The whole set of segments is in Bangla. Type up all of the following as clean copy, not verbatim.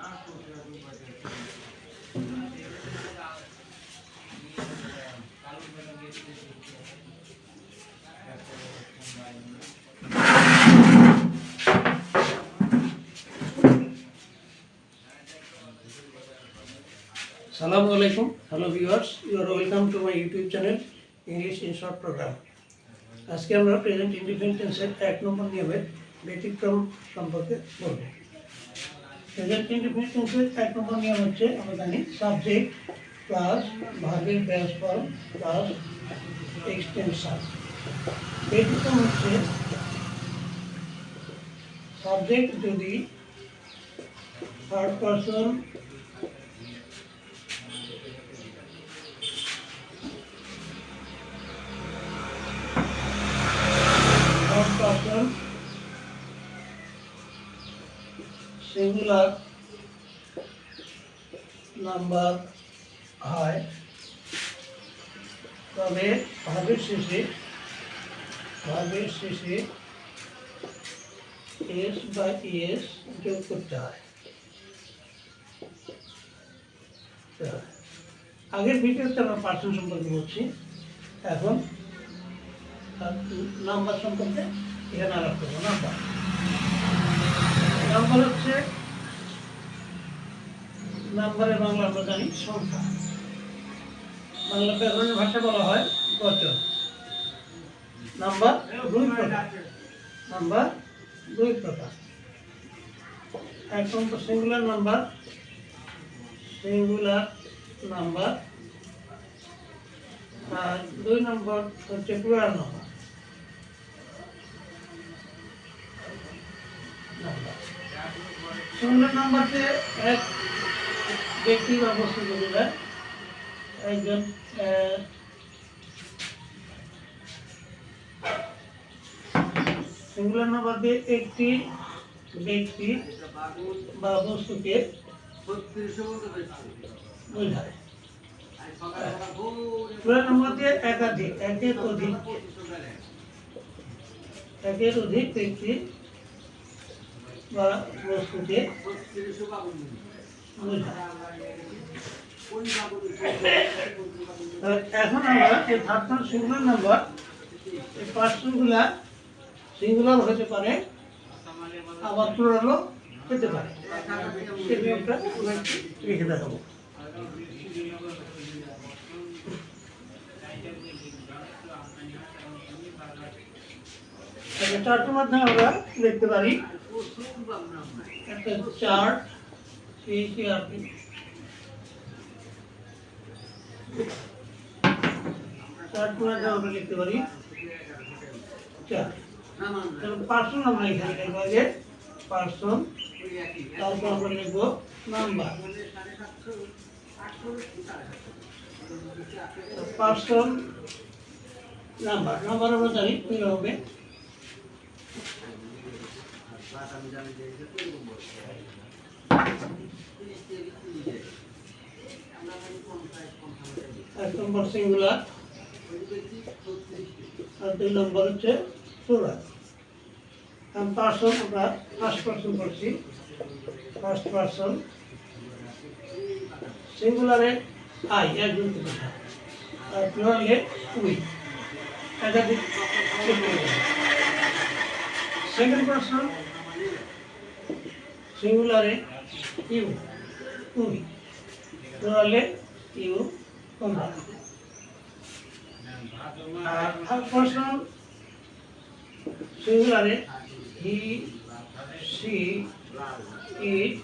Assalamualaikum, hello viewers, you are welcome to my YouTube channel English in Short program. আজকে আমরা প্রেজেন্ট ইনডিফিনিট টেন্সের 1 নম্বর নিয়মের ব্যতিক্রম সম্পর্কে বলবো। প্রেজেন্ট ইনডিফিনিট টেন্সের 1 নম্বর নিয়ম হচ্ছে আমরা জানি সাবজেক্ট প্লাস ভার্বের বেস ফর্ম প্লাস এক্সটেনশন। ব্যতিক্রম হচ্ছে সাবজেক্ট যদি থার্ড পারসন সিঙ্গুলার নাম্বার হয় তবে ভার্বের শেষে এস বা ইএস যোগ করতে হয়। আগের ভিডিওতে আমরা পার্সন সম্পর্কে বলছি, এখন নাম্বার সম্পর্কে এখানে আলাপ করবো। নাম্বার হচ্ছে নাম্বারের বাংলা আমরা জানি সংখ্যা। বাংলা ব্যাকরণের ভাষা বলা হয় বচন। নাম্বার দুই প্রকার। এক নম্বর সিঙ্গুলার নাম্বার আর 2 নম্বর হচ্ছে প্লুরাল নাম্বার। সিঙ্গুলার নাম্বারকে এক ব্যক্তি বা বস্তু বোঝায়। একজন সিঙ্গুলার নাম্বার দিয়ে একটি ব্যক্তি বা বস্তুকে বোঝায়। প্লুরাল নাম্বার দিয়ে একের অধিক ব্যক্তি বা বস্তুকে বোঝায়। এখন আমরা এই থার্ড সিঙ্গুলার নাম্বার এই পার্সনগুলা সিঙ্গুলার হতে পারে, আবার প্লুরালও হতে পারে। সেই নিয়মটা লিখে দেখাবো। চার্টের মাধ্যমে আমরা লিখতে পারি। একটা চার্ট আমরা লিখতে পারি চার্ট। পার্সন আমরা এখানে লিখবো আগে পার্সন, তারপর আমরা লিখবো নাম্বার। পার্সন নাম্বার আমরা জানি কি হবে। এক নম্বর সিঙ্গুলার আর 2 নম্বর হচ্ছে প্লুরাল। পার্সন আমরা ফার্স্ট পার্সন করছি। ফার্স্ট পার্সন সিঙ্গুলারে আই একজনকে বোঝায়, আর প্লুরালে উই একাধিক। সেকেন্ড পার্সন সিঙ্গুলারে ইউ তুমি, প্লুরালে ইউ তোমরা। আর থার্ড পার্সন সিঙ্গুলারে হি সি ইট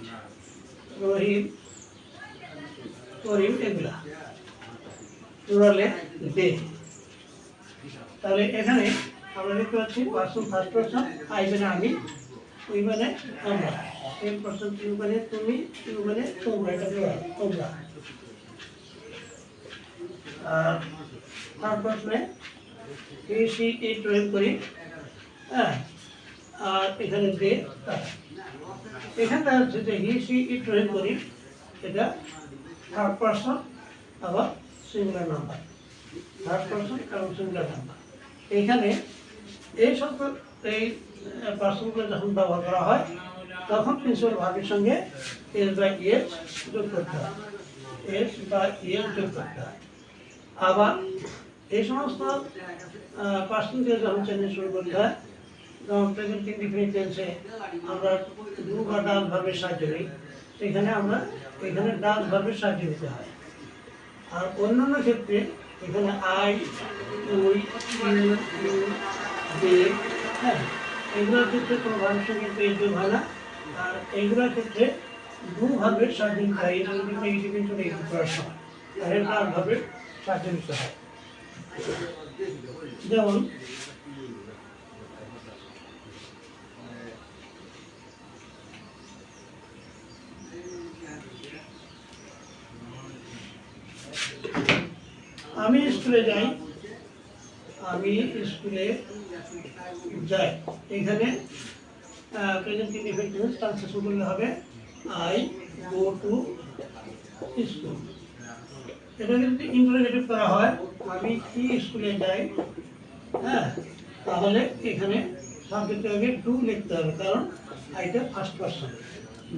রহিম করিম এগুলা, প্লুরালে দে। তাহলে এখানে আমরা দেখতে পাচ্ছি পার্সন ফার্স্ট পার্সন, আই মানে আমি, উই মানে আমরা, সেকেন্ড পার্সন ইউ মানে তুমি, ইউ মানে তোমরা, এটা প্লুরাল তোমরা। আর থার্ড পার্সনে হি সি ইট রহিম করি, হ্যাঁ, আর এখানে দে তারা। এখানটা হচ্ছে যে হি সি ইট রহিম করি, এটা থার্ড পার্সন আবার সিঙ্গুলার নাম্বার। থার্ড পার্সন এবং সিঙ্গুলার নাম্বার। এখানে এই পার্সনগুলো যখন ব্যবহার করা হয় তখন প্রিন্সিপাল ভার্বের সঙ্গে এস বা ইএস যোগ করতে হয়, এস বা ইএস যোগ করতে হয়। আবার এই সমস্ত পার্সেন্টেজ যখন চেঞ্জ শুরু করতে হয়, যেমন প্রেজেন্ট ইনডিফিনিট টেন্সে আমরা ডু বা ডাজ ভার্বের সাহায্য নিই, সেখানে আমরা এখানে ডাজ ভার্বের সাহায্য নিতে হয়। আর অন্যান্য ক্ষেত্রে এখানে আই, উই, ইউ, দে, হ্যাঁ, এগুলোর ক্ষেত্রে কোনো ভার্বের সঙ্গে পেজ যোগ হয় না। আর এগুলোর ক্ষেত্রে ডু ভার্বের সাহায্য নিতে হয়, করার সময় তাহলে ডাজ ভার্বের সাহায্য নিতে হয়। যেমন আমি স্কুলে যাই, আমি স্কুলে যাই, এখানে প্রেজেন্ট ইনডিফিনিট টেন্স ট্রান্সলেশন করলে হবে আই গো টু স্কুল। এটা যদি ইন্টারোগেটিভ করা হয়, আমি কি স্কুলে যাই, হ্যাঁ, তাহলে এখানে সাবজেক্টের আগে ডু লিখতে হবে, কারণ আইটা first person.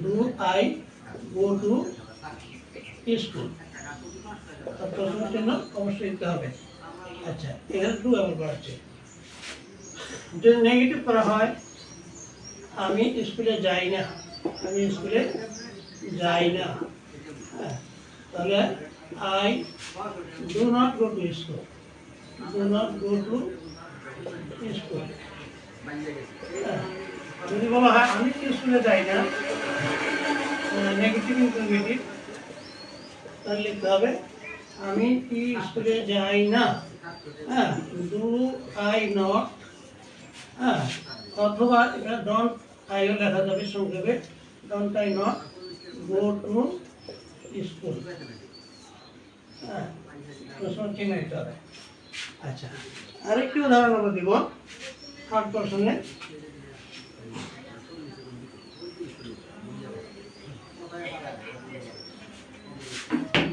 Do I go to school, প্রশ্নের জন্য অবশ্যই দিতে হবে। আচ্ছা, এখানে ডু ব্যবহার করা হচ্ছে। যদি নেগেটিভ করা হয়, আমি স্কুলে যাই না, আমি স্কুলে যাই না, হ্যাঁ, তাহলে I do not go to school, do not go to school. যদি বলা হয় আমি স্কুলে যাই না, নেগেটিভ ইন্টারোগেটিভ, তাহলে লিখতে হবে আমি কি স্কুলে যাই না, হ্যাঁ, ডু আই নট, হ্যাঁ, অথবা এটা ডন্ট আইও লেখা যাবে সংক্ষেপে, don't I not go to school, হ্যাঁ, প্রশ্ন চিহ্ন দিতে হবে। আচ্ছা, আরেকটি উদাহরণ আমরা দিব থার্ড পারসনে।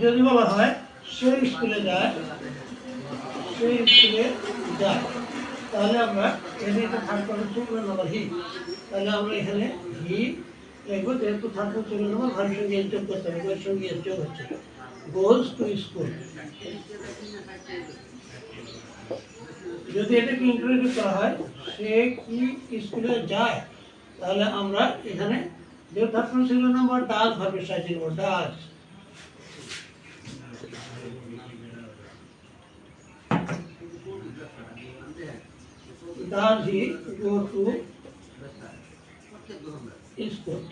যদি বলা হয় সে স্কুলে যায়, সে স্কুলে যায়, তাহলে আমরা এখানে একটা third person singular number he, তাহলে আমরা এখানে হি লিখবো, যেহেতু থার্ড পারসন সিঙ্গুলার নাম্বার ভার্বের সঙ্গে এস যোগ করতে হবে, এর সঙ্গে এস যোগ হচ্ছে, গোজ টু স্কুল। যদি এটাকে ইন্টারোগেটিভ করা হয়, সে কি স্কুলে যায়, তাহলে আমরা এখানে যে third person singular number does ভার্বের সাহায্যে নেব, does. Does he go to school?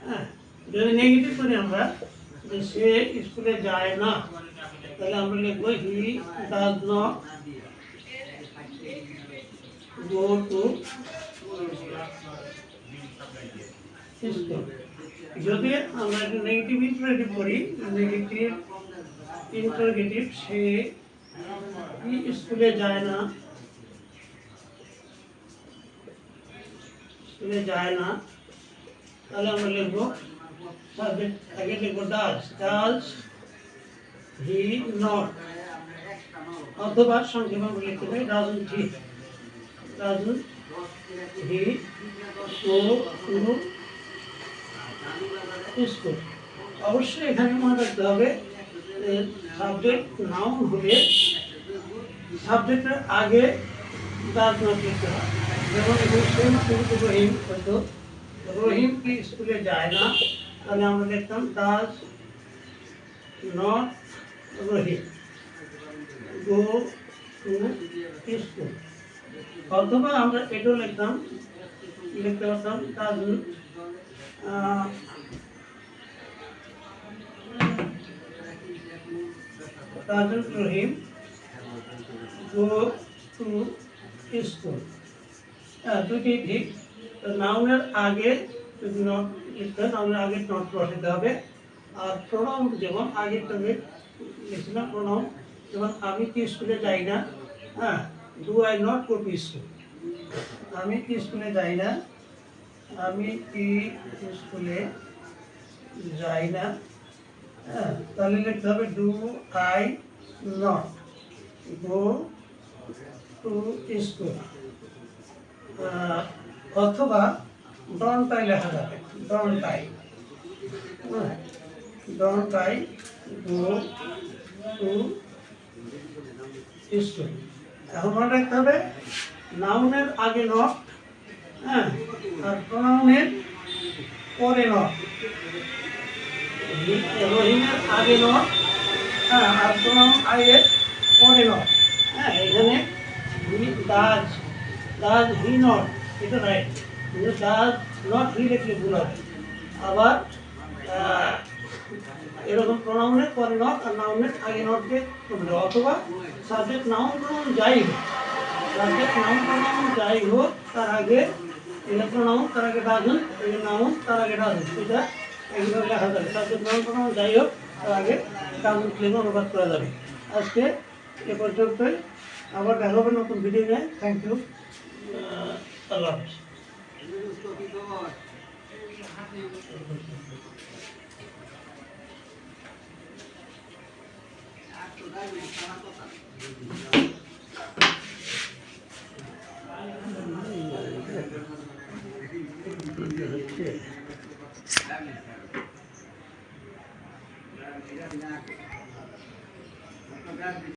হ্যাঁ, যদি নেগেটিভ করি আমরা যে সে স্কুলে যায় না, তাহলে আমরা লিখবো he does not go to school. যদি আমরা একটা নেগেটিভ ইন্টারোগেটিভ করি, নেগেটিভ ইন্টারোগেটিভ, সে স্কুলে যায় না, স্কুলে যায় না, তাহলে আমরা লিখবো সাবজেক্ট আগে লিখবো ডাজ, ডাজ হি নট, অথবা সংক্ষেপে আমরা লিখতে পারি doesn't he, doesn't he go to school. অবশ্যই এখানে মনে রাখতে হবে সাবজেক্ট নাউন হলে সাবজেক্টের আগে ডাজ নট লিখতে হয়। যেমন রহিম হয়তো রহিম কি স্কুলে যায় না, তাহলে আমরা লিখতাম does not Rahim go to school. অথবা আমরা এটাও লিখতে পারতাম doesn't Rahim go to school. দুটি ঠিক, নাউনের আগে যদি নট লিখতে হয়, নাউনের আগে নট বসাতে হবে। আর প্রোনাউন যেমন আগেরটাকে লিখছিলাম, প্রোনাউন যেমন আমি কি স্কুলে যাই না, হ্যাঁ, do I not go to school, আমি কি স্কুলে যাই না, আমি কি স্কুলে যাই না, হ্যাঁ, তাহলে লিখতে হবে do I not go to school. অথবা ডন টাই লেখা যাবে, ডন টাই। ডন টাই গো টু স্কুল। এখন মনে রাখতে হবে নাউনের আগে নট, হ্যাঁ, আর প্রোনাউনের পরে নট। রহিমের আগে নট, হ্যাঁ, আর প্রোনাউন আইয়ের পরে নট। হ্যাঁ, এখানে ডাজ, ডাজ হি নট, এটা রাইট, কিন্তু ডাজ নট হি লিখলে ভুল হবে। আবার এরকম প্রোনাউনের পরে নট আর নাউনের আগে নটকে করবে, অথবা সাবজেক্ট নাউন প্রোনাউন যাই হোক, সাবজেক্ট নাউন প্রোনাউন যাই হোক তার আগে এটা প্রোনাউন, তার আগে ডাজন, এটা নাউন, তার আগে ডাজন, এটা এইভাবে লেখা যাবে। সাবজেক্ট নাউন প্রোনাউন যাই হোক তার আগে ডাজন লিখে অনুবাদ করা যাবে। আজকে এ পর্যন্তই, আবার দেখা হবে নতুন ভিডিও নিয়ে। থ্যাংক ইউ, আল্লাহ হাফেজ।